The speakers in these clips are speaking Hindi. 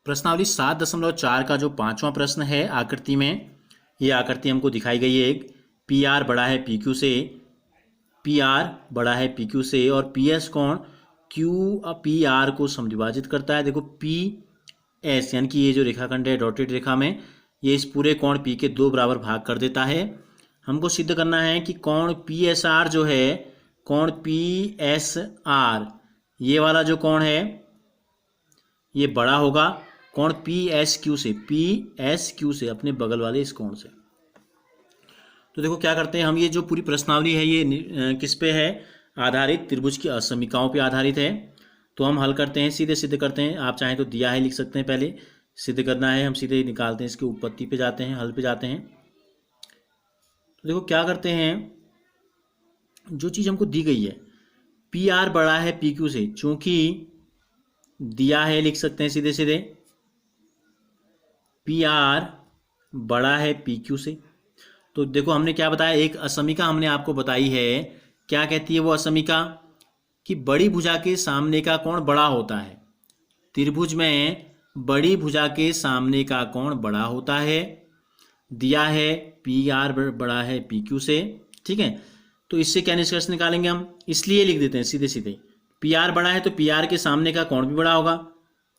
प्रश्नावली 7.4 का जो 5वां प्रश्न है आकृति में, ये आकृति हमको दिखाई गई है। एक पी आर बड़ा है पी क्यू से, पी आर बड़ा है पी क्यू से और पी एस कोण क्यू पी आर को समद्विभाजित करता है। देखो पी एस यानी कि ये जो रेखाखंड है डॉटेड रेखा में, ये इस पूरे कोण पी के 2 बराबर भाग कर देता है। हमको सिद्ध करना है कि कोण पी एस आर जो है, कोण पी एस आर ये वाला जो कोण है ये बड़ा होगा कोण पी एस क्यू से, पी एस क्यू से, अपने बगल वाले इस कोण से। तो देखो क्या करते हैं हम, ये जो पूरी प्रश्नावली है ये किस पे है आधारित, त्रिभुज की असमीकाओं पे आधारित है। तो हम हल करते हैं, सीधे सिद्ध करते हैं। आप चाहें तो दिया है लिख सकते हैं, पहले सिद्ध करना है हम सीधे निकालते हैं, इसकी उत्पत्ति पे जाते हैं, हल पे जाते हैं। तो देखो क्या करते हैं, जो चीज़ हमको दी गई है पी आर बड़ा है पी क्यू से, चूंकि दिया है लिख सकते हैं सीधे सीधे पी आर बड़ा है पी क्यू से। तो देखो हमने क्या बताया, एक असमीका हमने आपको बताई है। क्या कहती है वो असमीका, कि बड़ी भुजा के सामने का कोण बड़ा होता है। त्रिभुज में बड़ी भुजा के सामने का कोण बड़ा होता है, दिया है पी आर बड़ा है पी क्यू से। ठीक है, तो इससे क्या निष्कर्ष निकालेंगे हम, इसलिए लिख देते हैं सीधे सीधे, पी आर बड़ा है तो पी आर के सामने का कोण भी बड़ा होगा।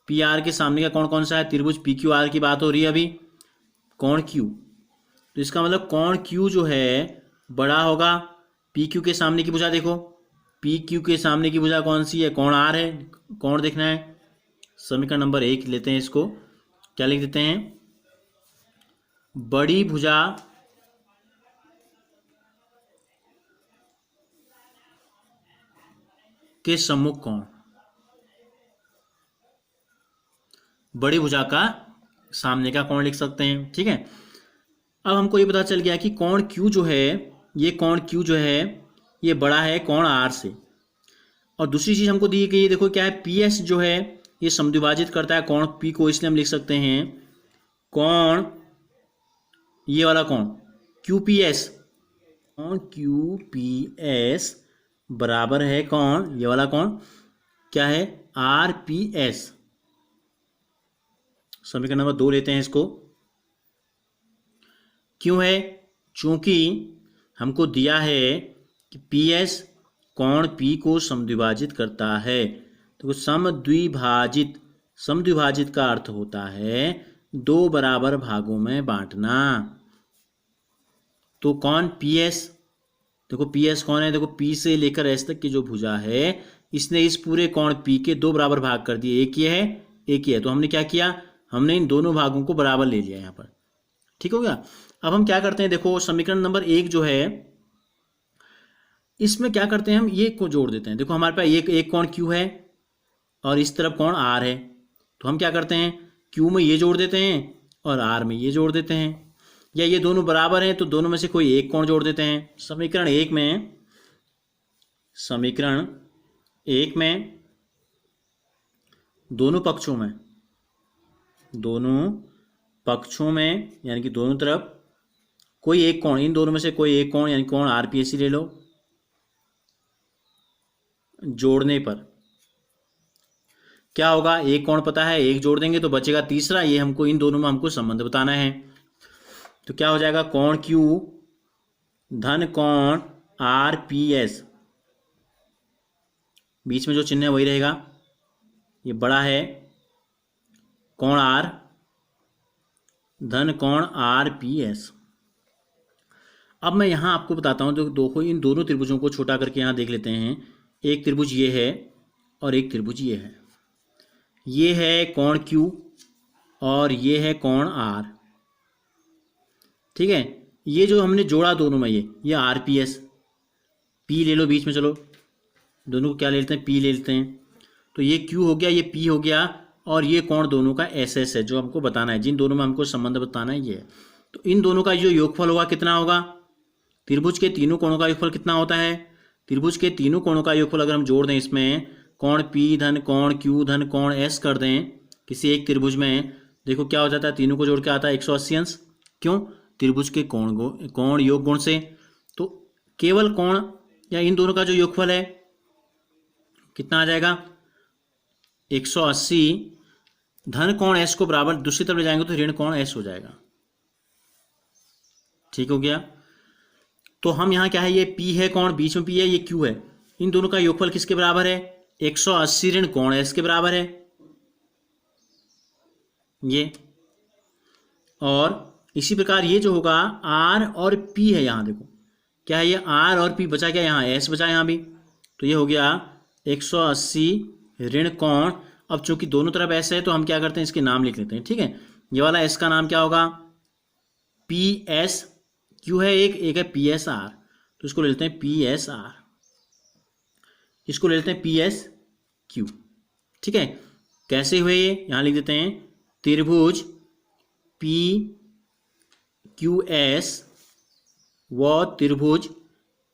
पी आर के सामने का कोण कौन सा है, त्रिभुज पी क्यू आर की बात हो रही है अभी, कोण क्यू। तो इसका मतलब कोण क्यू जो है बड़ा होगा पी क्यू के सामने की भुजा। देखो पी क्यू के सामने की भुजा कौन सी है, कोण आर है। कोण देखना है, समीकरण नंबर 1 लेते हैं इसको, क्या लिख देते हैं, बड़ी भुजा के सम्मुख कोण, बड़ी भुजा का सामने का कोण लिख सकते हैं। ठीक है, अब हमको ये पता चल गया कि कोण क्यू जो है, ये कोण क्यू जो है ये बड़ा है कोण आर से। और दूसरी चीज हमको दी गई है, देखो क्या है, पी एस जो है ये समद्विभाजित करता है कोण पी को, इसलिए हम लिख सकते हैं कोण ये वाला कोण क्यू पी एस, कोण क्यू पी एस बराबर है कोण ये वाला कोण क्या है, आर पी एस। समीकरण नंबर 2 लेते हैं इसको, क्यों है, चूंकि हमको दिया है कि पी एस कोण पी को समद्विभाजित करता है। तो समद्विभाजित, समद्विभाजित का अर्थ होता है 2 बराबर भागों में बांटना। तो कौन पी एस, देखो पी एस कौन है, देखो पी से लेकर एस तक की जो भुजा है इसने इस पूरे कोण पी के 2 बराबर भाग कर दिए, एक ये है एक ये है। तो हमने क्या किया, हमने इन दोनों भागों को बराबर ले लिया यहाँ पर। ठीक हो गया। अब हम क्या करते हैं, देखो समीकरण नंबर 1 जो है इसमें क्या करते हैं हम, ये को जोड़ देते हैं। देखो हमारे पास एक कोण क्यू है और इस तरफ कोण आर है, तो हम क्या करते हैं, क्यू में ये जोड़ देते हैं और आर में ये जोड़ देते हैं, या ये दोनों बराबर हैं तो दोनों में से कोई एक कोण जोड़ देते हैं। समीकरण 1 में, समीकरण 1 में दोनों पक्षों में, दोनों पक्षों में यानी कि दोनों तरफ कोई एक कोण, इन दोनों में से कोई एक कोण यानी कोण आर पी एस ही ले लो, जोड़ने पर क्या होगा, एक कोण पता है, एक जोड़ देंगे तो बचेगा तीसरा, ये हमको इन दोनों में हमको संबंध बताना है। तो क्या हो जाएगा, कोण क्यू धन कोण आर पी एस, बीच में जो चिन्ह है वही रहेगा, ये बड़ा है कोण आर धन कोण आर पी एस। अब मैं यहाँ आपको बताता हूँ, तो इन दोनों त्रिभुजों को छोटा करके यहाँ देख लेते हैं। एक त्रिभुज ये है और एक त्रिभुज ये है, ये है कोण Q और ये है कोण R। ठीक है, ये जो हमने जोड़ा दोनों में, ये आर पी एस, पी ले लो बीच में, चलो दोनों को क्या ले लेते हैं, पी ले लेते हैं। तो ये Q हो गया, ये P हो गया, और ये कोण दोनों का एस एस है जो हमको बताना है, जिन दोनों में हमको संबंध बताना है ये है। तो इन दोनों का जो योगफल होगा कितना होगा, त्रिभुज के तीनों कोणों का योगफल कितना होता है, त्रिभुज के तीनों कोणों का योगफल अगर हम जोड़ दें, इसमें कोण P धन कोण Q धन कोण S कर दें किसी एक त्रिभुज में, देखो क्या हो जाता है, तीनों को जोड़ के आता है 180 अंश। क्यों, त्रिभुज के कोण योग गुण से। तो केवल कोण या इन दोनों का जो योगफल है कितना आ जाएगा, 180 धन कोण एस को बराबर दूसरी तरफ ले जाएंगे तो ऋण कोण एस हो जाएगा। ठीक हो गया। तो हम यहाँ क्या है, ये P है कोण, बीच में P है, ये Q है, इन दोनों का योगफल किसके बराबर है, 180 ऋण कोण एस के बराबर है ये। और इसी प्रकार ये जो होगा R और P है, यहाँ देखो क्या है, ये R और P बचा क्या, यहाँ S बचा यहाँ भी, तो ये हो गया 180 ऋण कोण। अब चूंकि दोनों तरफ S है तो हम क्या करते हैं, इसके नाम लिख लेते हैं। ठीक है, ये वाला S का नाम क्या होगा, PSQ है, एक है PSR, तो इसको ले लेते हैं PSR, इसको ले लेते हैं PSQ। ठीक है, कैसे हुए ये, यहाँ लिख देते हैं त्रिभुज PQS व त्रिभुज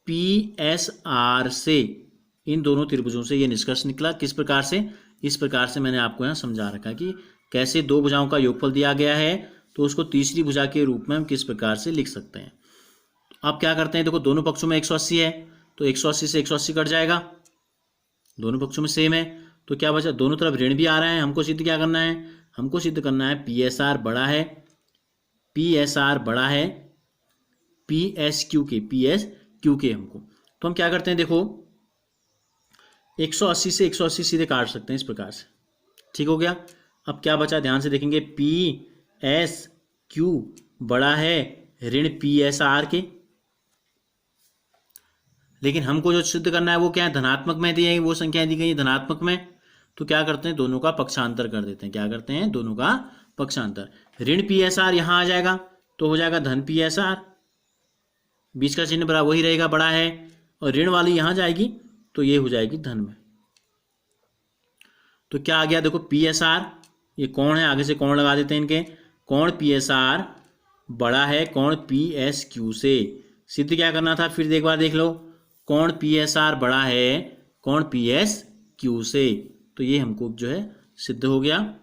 PSR से, इन दोनों त्रिभुजों से ये निष्कर्ष निकला। किस प्रकार से, इस प्रकार से मैंने आपको यहाँ समझा रखा कि कैसे दो भुजाओं का योगफल दिया गया है तो उसको तीसरी भुजा के रूप में हम किस प्रकार से लिख सकते हैं। अब क्या करते हैं, देखो दोनों पक्षों में 180 है तो 180 से 180 कट जाएगा, दोनों पक्षों में सेम है, तो क्या बचा, दोनों तरफ ऋण भी आ रहा है। हमको सिद्ध क्या करना है, हमको सिद्ध करना है PSR बड़ा है, PSR बड़ा है PSQ के हमको। तो हम क्या करते हैं, देखो 180 से 180 सीधे काट सकते हैं इस प्रकार से। ठीक हो गया। अब क्या बचा, ध्यान से देखेंगे, PSQ बड़ा है ऋण PSR के, लेकिन हमको जो सिद्ध करना है वो क्या है, धनात्मक में दी है, वो संख्याएं दी गई है धनात्मक में, तो क्या करते हैं, दोनों का पक्षांतर कर देते हैं। क्या करते हैं, दोनों का पक्षांतर। ऋण PSR यहाँ आ जाएगा तो हो जाएगा धन PSR, बीच का चिन्ह बड़ा वही रहेगा, बड़ा है, और ऋण वाली यहाँ जाएगी तो ये हो जाएगी धन में। तो क्या आ गया, देखो PSR, ये कोण है, आगे से कोण लगा देते हैं इनके, कोण PSR बड़ा है कोण PSQ से। सिद्ध क्या करना था, फिर एक बार देख लो, कोण PSR बड़ा है कोण PSQ से, तो ये हमको जो है सिद्ध हो गया।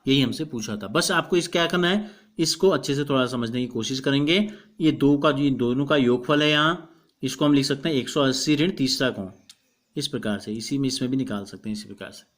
यही हमसे पूछा था। बस आपको इस क्या करना है, इसको अच्छे से थोड़ा समझने की कोशिश करेंगे। ये दोनों का योगफल है यहाँ, इसको हम लिख सकते हैं 180 ऋण तीसरा कोण, इस प्रकार से, इसी में इसमें भी निकाल सकते हैं इसी प्रकार से।